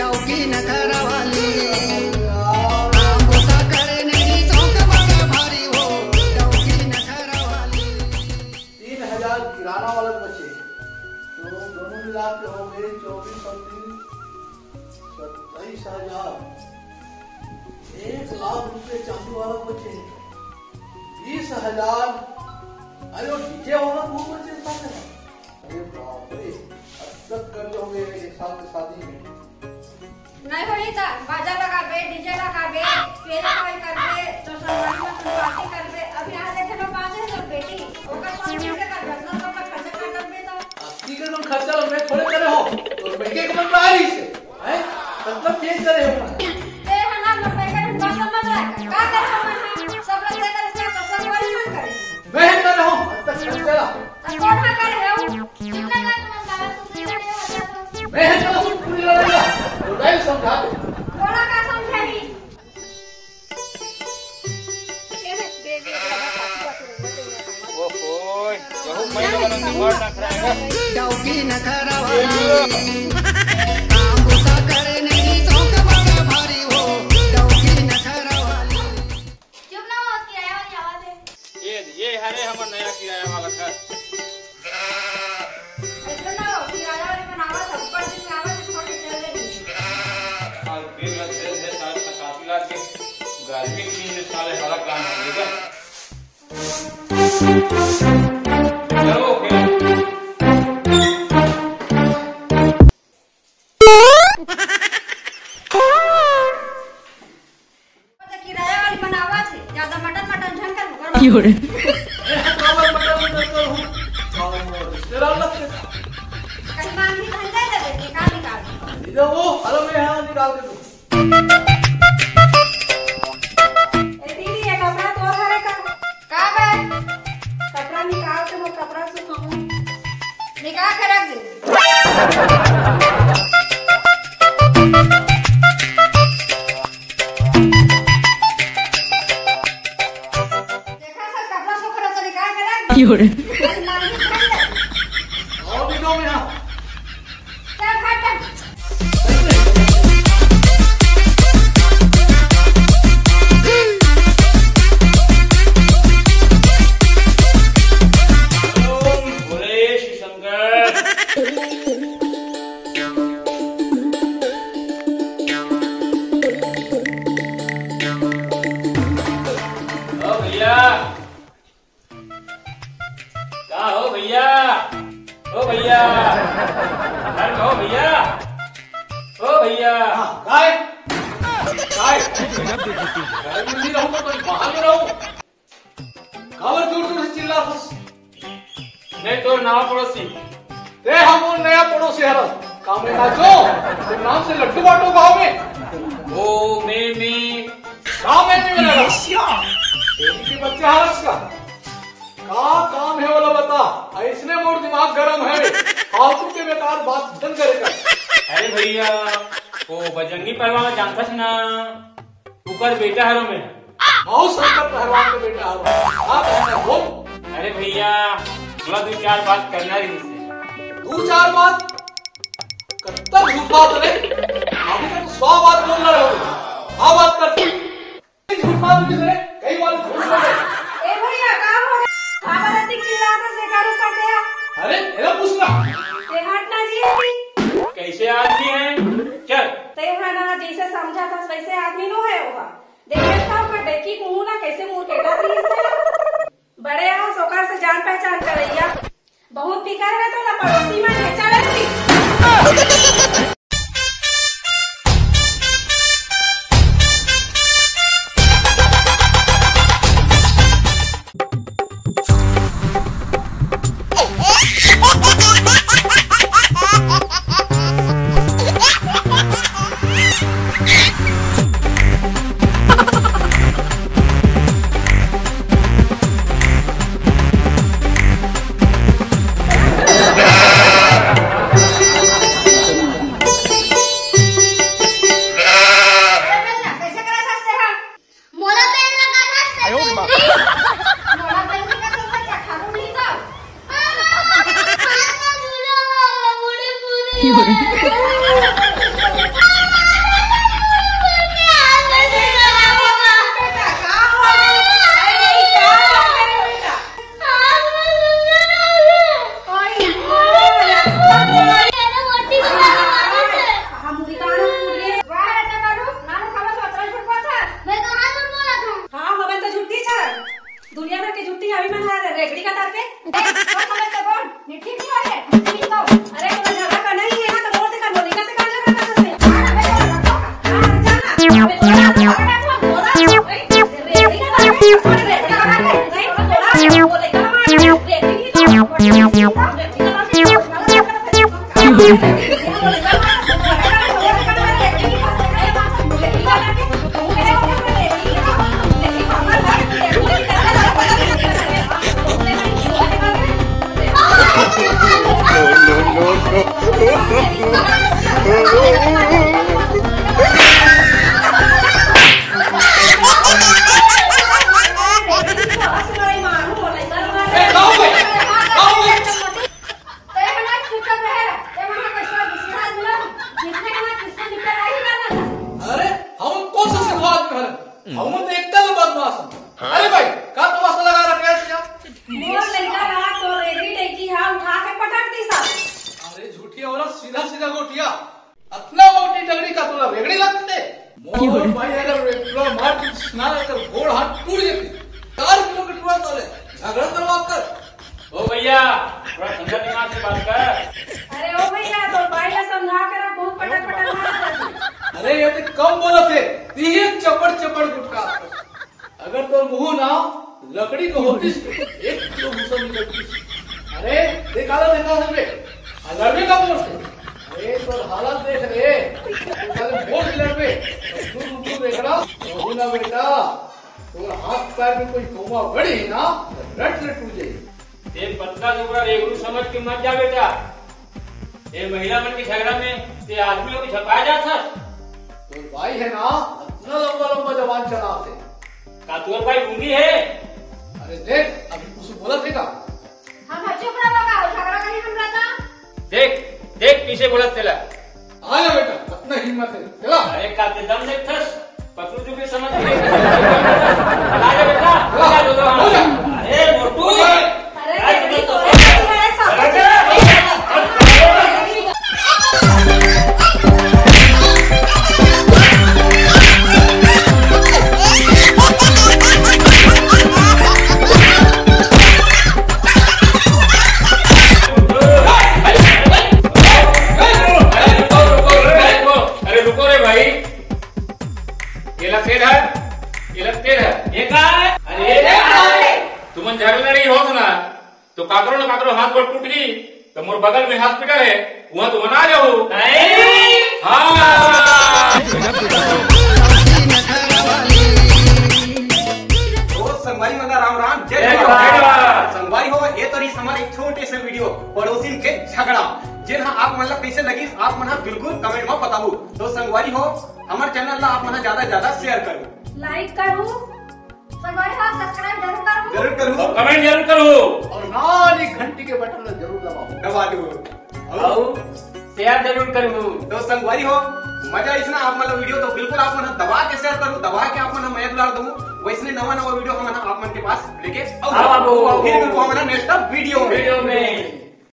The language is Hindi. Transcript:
डौकी नखरा वाली गुस्सा करे नहीं चौक बड़ा भारी हो डौकी नखरा वाली। 3000 किराना वाले बचे तो दोनों मिला के हो गए 24 और 27,000। 1 लाख रुपए चांदी वाला बचे 20,000। अरे वो डीजे वाला वो बचे साथ है। अरे बाप रे अब कर लोगे एक साल की शादी में नहीं होई था बाजा लगाबे डीजे लगाबे फेरे कोई करबे तो सलवार में पार्टी करबे। अभी आ देखे तो 5,000 बेटी ओकर 5,000 का खर्चा तो खर्चा करबे तो आपकी का तुम खर्चा मैं थोड़े करे हो तो महंगे कमर में आ रही से हैं मतलब चेंज करे हो ते हना रुपए का बात समझ रहा है का कर हम सब लोग देकर से सलवार में करे मैं कर रहा हूं तक चला कौन हा कर है कितना का तुम दादा तुम दे हो तो मैं तो पूरी लड़ाई उड़ाई समझा दे कोना का समझाई ओहो यहू महिला वाला निवार ना कराएगा डौकी नखरा वाली गुस्सा करे नहीं चौक बड़ा भारी हो डौकी नखरा वाली। चुप ना हो किराया वाली आवाज है ये हरे हमर नया किराया वाला घर इतना हो किराया वाली बनावा सब पर दिन आवाज छोटे चले नहीं और फिर लगे है साल 87 लाख के गर्मी 3 साल वाला काम होगा चलो फिर किराया वाली बनावा छे ज्यादा मटन झन कर क्यों रे तेरा लक्ष्य कहीं मांगी नहीं दे दे निकाल इधर वो हेलो मैं यहां निकाल के दूं ए दीदी ये कपड़ा तो हरे का बे कपड़ा निकाल के वो कपड़ा सुखाऊं निकाल के रख दे देखा सर कपड़ा सुख रहा तो निकाल के रख दे क्यों रे और भी दो में ना चल फट ओम भोले श्री शंकर ओ भैया कहाँ हो भैया ओ भैया घर में हो भैया ओ भैया गाय गाय घर में नहीं रहूंगा तो बाहर में रहूं कावर दूर दूर से चिल्ला फंस मैं तो नवा पड़ोसी रे हम वो नया पड़ोसी हरस काम में नाचो तो नाम से लड्डू बांटो गांव में ओ मैं गांव में नहीं मिलेगा तेरी के बच्चे हरस का काम है वाला बता ऐसने मोर दिमाग गरम है फालतू के बेकार बात बंद करेगा। अरे भैया वो बजरंगी पहलवान जानता है ना ऊपर बेटा हरो में बहुत शंकर पहलवान के बेटा हरो आप कहना बोल अरे भैया थोड़ा 2-4 बात करना है इनसे 2-4 बात कत्ता झूठ बात रे अभी तक 100 बात बोल रहे हो हाँ बात कर झूठ बात किसने कई बार झूठ बोले ए भैया का हो बाबा रतिक चिल्ला के से करू काटे अरे मेरा पूछना ते हटना जी कैसे आदमी है चल ते हना जैसे समझा था वैसे आदमी नो है होगा देखे साहब का डेकी मुंह ना कैसे मुंह केटा थी इससे बड़े आ सोकार से जान पहचान करैया बहुत फिकर है तो ना पड़ोसी में भेजा रहती हम तो एकल बदमाश हूं। अरे भाई का तमाशा लगा रखे है क्या? मोर लड़का रात तो रेडी टेकी हा उठा के पटक दी सब। अरे झूठी औरत सीधा सीधा गोटिया अतना मोटी डगरी का तुला रेगड़ी लगते मोर भाई अगर रेगड़ा मार के स्नान कर गोड़ हाथ टूट जाते 4 किलोमीटर तले झगड़ा करवा कर। ओ भैया थोड़ा ठंडा दिमाग से बात कर। अरे ओ भैया तो भाई ला समझा कर बहुत पटक पटक मार। अरे ये तो कम बोला थे तीन चपड़ चपड़ गुटका अगर तो मुंह ना लकड़ी को होती 1 किलो भूसा निकलती। अरे देखा सबने अगर भी कम बोलते। अरे तो हालत देख रे बोल मिलर पे तू देख रहा ना बेटा तो हाथ पैर में कोई कोमा बड़ी ना रट ले टूट जाए। ये पतला दुबड़ा रेगड़ू समझ के मत जा बेटा। ये महिला मन के झगड़ा में ये आदमी लोग छपाया जा सर। तो भाई है ना इतना लंबा लंबा जवान चलाते का तोर भाई गूंगी है। अरे देख अभी कुछ बोला थे का हम चुप रहो का झगड़ा करी हमरा ता। देख देख पीछे बोलत तेला। आ जा बेटा इतना हिम्मत है चला। अरे का ते दम देख थस पतलू जो के समझ के आ जा बेटा आ जा दो हम। अरे मोटू अरे रेडी तो है सब। तुमन झगड़ा नहीं हो ना तो काकरो न काकरो हाथ गोड़ टूट गई तो मोर बगल में हॉस्पिटल है वहाँ तो बना जाओ। हाँ संगवारी मंगा राम राम जय संगवारी हो ये तो हमारे एक छोटे से वीडियो पड़ोसी के झगड़ा जिन आप मतलब कैसे लगी आप मना बिल्कुल कमेंट में बताओ। तो संगवारी हो हमारे चैनल ला आप मना ज्यादा शेयर करो लाइक करूं संगवारी हो सब्सक्राइब जरूर करूं जरूर करो कमेंट जरूर करो और नाली घंटी के बटन जरूर दबाओ दबा दो और शेयर जरूर करूँ। तो संगवारी हो मजा इसना आप मतलब वीडियो तो बिल्कुल आप मन दबा के शेयर करो दबा के आप मन मैं बुला दूं वैसे नवा वीडियो हम आप मन के पास लेके आओ फिर मिलूंगा नेक्स्ट वीडियो में।